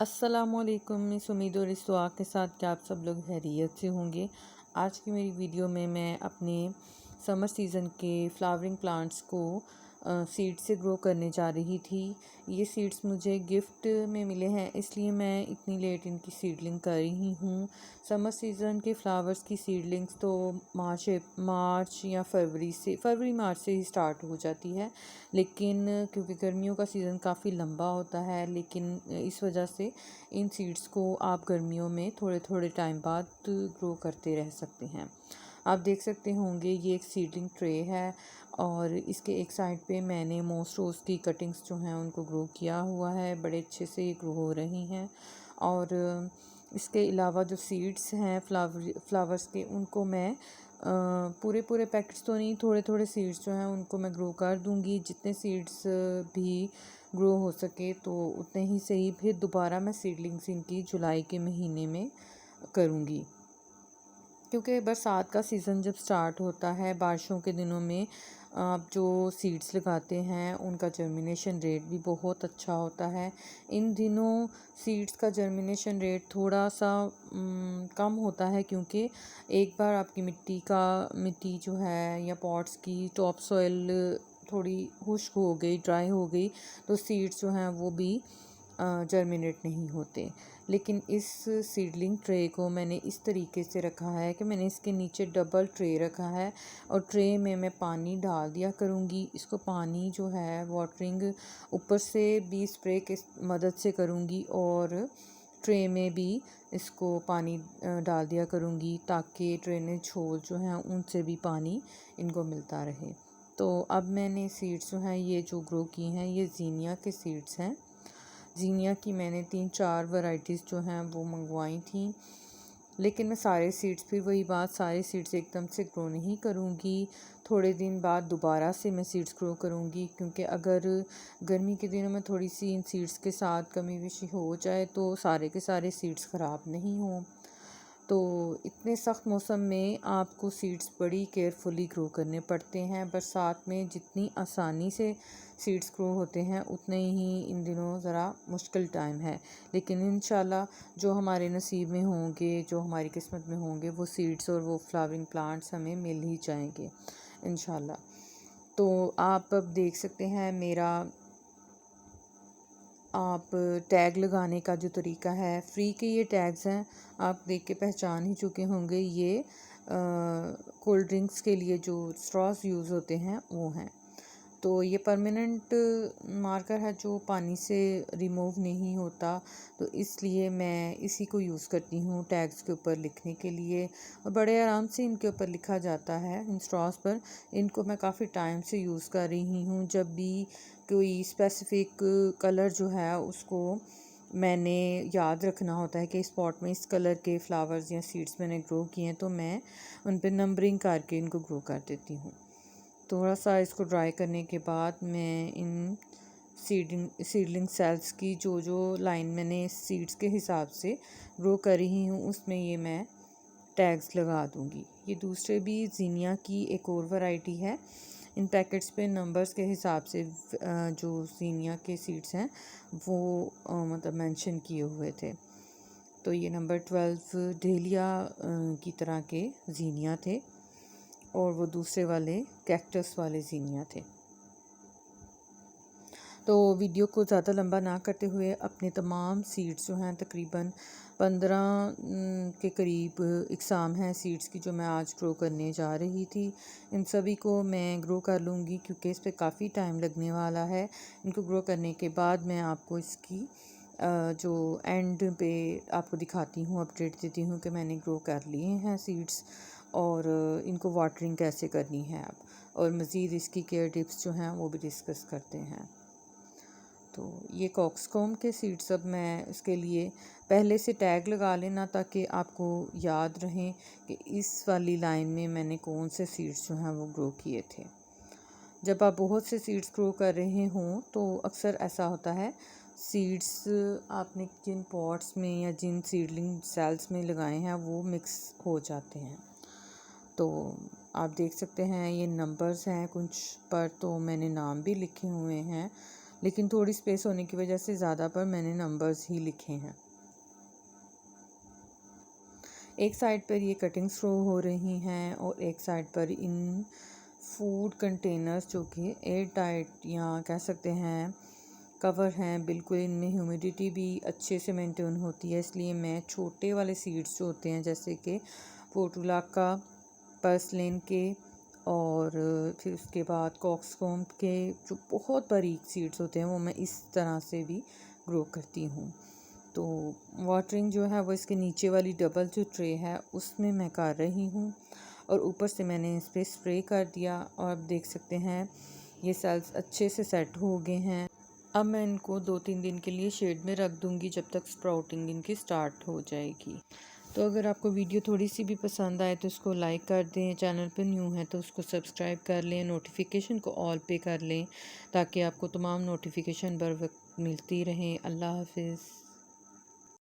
अस्सलामुअलैकुम। इस उम्मीद और इस दुआ के साथ कि आप सब लोग खैरियत से होंगे। आज की मेरी वीडियो में मैं अपने समर सीज़न के फ्लावरिंग प्लांट्स को सीड से ग्रो करने जा रही थी। ये सीड्स मुझे गिफ्ट में मिले हैं, इसलिए मैं इतनी लेट इनकी सीडलिंग कर रही हूँ। समर सीज़न के फ्लावर्स की सीडलिंग्स तो मार्च या फरवरी मार्च से ही स्टार्ट हो जाती है, लेकिन क्योंकि गर्मियों का सीज़न काफ़ी लंबा होता है, लेकिन इस वजह से इन सीड्स को आप गर्मियों में थोड़े थोड़े टाइम बाद ग्रो करते रह सकते हैं। आप देख सकते होंगे ये एक सीडलिंग ट्रे है और इसके एक साइड पे मैंने मोस्ट रोज़ की कटिंग्स जो हैं उनको ग्रो किया हुआ है। बड़े अच्छे से ये ग्रो हो रही हैं। और इसके अलावा जो सीड्स हैं फ्लावर्स के, उनको मैं पूरे पूरे पैकेट्स तो नहीं, थोड़े थोड़े सीड्स जो हैं उनको मैं ग्रो कर दूंगी। जितने सीड्स भी ग्रो हो सके तो उतने ही सही। फिर दोबारा मैं सीडलिंग्स इनकी जुलाई के महीने में करूँगी, क्योंकि बरसात का सीज़न जब स्टार्ट होता है, बारिशों के दिनों में आप जो सीड्स लगाते हैं उनका जर्मिनेशन रेट भी बहुत अच्छा होता है। इन दिनों सीड्स का जर्मिनेशन रेट थोड़ा सा कम होता है, क्योंकि एक बार आपकी मिट्टी जो है या पॉट्स की टॉप सॉइल थोड़ी खुश्क हो गई, ड्राई हो गई, तो सीड्स जो हैं वो भी जर्मिनेट नहीं होते। लेकिन इस सीडलिंग ट्रे को मैंने इस तरीके से रखा है कि मैंने इसके नीचे डबल ट्रे रखा है और ट्रे में मैं पानी डाल दिया करूँगी। इसको पानी जो है वाटरिंग ऊपर से भी स्प्रे के मदद से करूँगी और ट्रे में भी इसको पानी डाल दिया करूँगी, ताकि ड्रेनेज होल जो हैं उनसे भी पानी इनको मिलता रहे। तो अब मैंने सीड्स जो हैं ये जो ग्रो की हैं, ये ज़ीनिया के सीड्स हैं। ज़ीनिया की मैंने 3-4 वैरायटीज़ जो हैं वो मंगवाई थी, लेकिन मैं सारे सीड्स एकदम से ग्रो नहीं करूँगी। थोड़े दिन बाद दोबारा से मैं सीड्स ग्रो करूँगी, क्योंकि अगर गर्मी के दिनों में थोड़ी सी इन सीड्स के साथ कमी बेशी हो जाए तो सारे के सारे सीड्स ख़राब नहीं हों। तो इतने सख्त मौसम में आपको सीड्स बड़ी केयरफुली ग्रो करने पड़ते हैं। बरसात में जितनी आसानी से सीड्स ग्रो होते हैं, उतने ही इन दिनों ज़रा मुश्किल टाइम है। लेकिन इंशाल्लाह जो हमारे नसीब में होंगे, जो हमारी किस्मत में होंगे, वो सीड्स और वो फ्लावरिंग प्लांट्स हमें मिल ही जाएंगे इंशाल्लाह। तो आप अब देख सकते हैं मेरा आप टैग लगाने का जो तरीका है, फ्री के ये टैग्स हैं, आप देख के पहचान ही चुके होंगे। ये कोल्ड ड्रिंक्स के लिए जो स्ट्रॉस यूज़ होते हैं वो हैं। तो ये परमानेंट मार्कर है जो पानी से रिमूव नहीं होता, तो इसलिए मैं इसी को यूज़ करती हूँ टैग्स के ऊपर लिखने के लिए। और बड़े आराम से इनके ऊपर लिखा जाता है इन स्ट्रॉस पर। इनको मैं काफ़ी टाइम से यूज़ कर रही हूँ। जब भी कोई स्पेसिफिक कलर जो है उसको मैंने याद रखना होता है कि इस पॉट में इस कलर के फ्लावर्स या सीड्स मैंने ग्रो किए हैं, तो मैं उन पर नंबरिंग करके इनको ग्रो कर देती हूँ। थोड़ा सा इसको ड्राई करने के बाद मैं इन सीडलिंग सेल्स की जो जो लाइन मैंने सीड्स के हिसाब से ग्रो कर रही हूँ, उसमें ये मैं टैग्स लगा दूँगी। ये दूसरे भी ज़ीनिया की एक और वैरायटी है। इन पैकेट्स पे नंबर्स के हिसाब से जो ज़ीनिया के सीड्स हैं वो मतलब मेंशन किए हुए थे। तो ये नंबर 12 डेलिया की तरह के ज़ीनिया थे और वो दूसरे वाले कैक्टस वाले ज़ीनिया थे। तो वीडियो को ज़्यादा लंबा ना करते हुए अपने तमाम सीड्स जो हैं, तकरीबन 15 के करीब इकसाम हैं सीड्स की, जो मैं आज ग्रो करने जा रही थी। इन सभी को मैं ग्रो कर लूँगी, क्योंकि इस पर काफ़ी टाइम लगने वाला है। इनको ग्रो करने के बाद मैं आपको इसकी जो एंड पे आपको दिखाती हूँ, अपडेट देती हूँ कि मैंने ग्रो कर लिए हैं सीड्स और इनको वाटरिंग कैसे करनी है अब, और मज़ीद इसकी केयर टिप्स जो हैं वो भी डिस्कस करते हैं। तो ये कॉक्सकॉम के सीड्स अब मैं इसके लिए पहले से टैग लगा लेना, ताकि आपको याद रहें कि इस वाली लाइन में मैंने कौन से सीड्स जो हैं वो ग्रो किए थे। जब आप बहुत से सीड्स ग्रो कर रहे हों तो अक्सर ऐसा होता है, सीड्स आपने जिन पॉट्स में या जिन सीडलिंग सेल्स में लगाए हैं वो मिक्स हो जाते हैं। तो आप देख सकते हैं ये नंबर्स हैं, कुछ पर तो मैंने नाम भी लिखे हुए हैं। लेकिन थोड़ी स्पेस होने की वजह से ज़्यादा पर मैंने नंबर्स ही लिखे हैं। एक साइड पर ये कटिंग्स रो हो रही हैं और एक साइड पर इन फूड कंटेनर्स जो कि एयर टाइट या कह सकते हैं कवर हैं, बिल्कुल इनमें ह्यूमिडिटी भी अच्छे से मेंटेन होती है, इसलिए मैं छोटे वाले सीड्स जो होते हैं जैसे कि पोर्टुलाका, पर्सलेन के और फिर उसके बाद कॉक्सकॉम्ब के जो बहुत बारीक सीड्स होते हैं वो मैं इस तरह से भी ग्रो करती हूँ। तो वाटरिंग जो है वो इसके नीचे वाली डबल जो ट्रे है उसमें मैं कर रही हूँ और ऊपर से मैंने इस पर स्प्रे कर दिया और अब देख सकते हैं ये सेल्स अच्छे से सेट हो गए हैं। अब मैं इनको 2-3 दिन के लिए शेड में रख दूँगी जब तक स्प्राउटिंग इनकी स्टार्ट हो जाएगी। तो अगर आपको वीडियो थोड़ी सी भी पसंद आए तो इसको लाइक कर दें, चैनल पर न्यू है तो उसको सब्सक्राइब कर लें, नोटिफिकेशन को ऑल पे कर लें ताकि आपको तमाम नोटिफिकेशन बर वक्त मिलती रहें। अल्लाह हाफिज़।